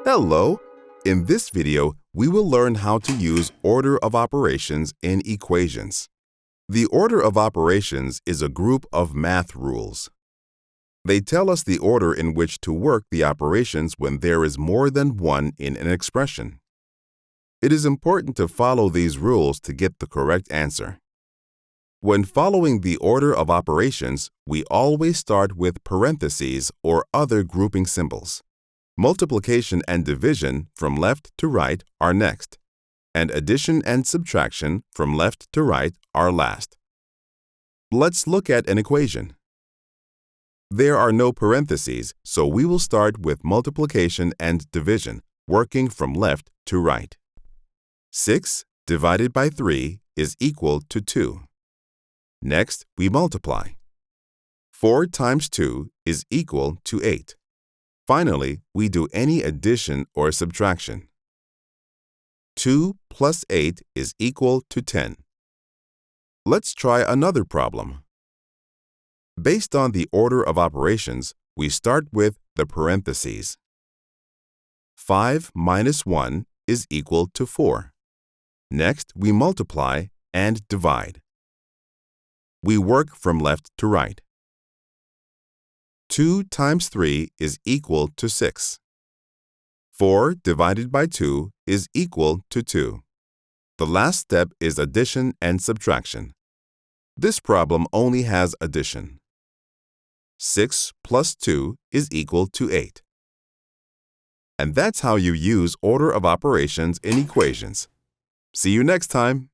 Hello! In this video, we will learn how to use order of operations in equations. The order of operations is a group of math rules. They tell us the order in which to work the operations when there is more than one in an expression. It is important to follow these rules to get the correct answer. When following the order of operations, we always start with parentheses or other grouping symbols. Multiplication and division from left to right are next, and addition and subtraction from left to right are last. Let's look at an equation. There are no parentheses, so we will start with multiplication and division, working from left to right. 6 divided by 3 is equal to 2. Next, we multiply. 4 times 2 is equal to 8. Finally, we do any addition or subtraction. 2 plus 8 is equal to 10. Let's try another problem. Based on the order of operations, we start with the parentheses. 5 minus 1 is equal to 4. Next, we multiply and divide. We work from left to right. 2 times 3 is equal to 6. 4 divided by 2 is equal to 2. The last step is addition and subtraction. This problem only has addition. 6 plus 2 is equal to 8. And that's how you use order of operations in equations. See you next time.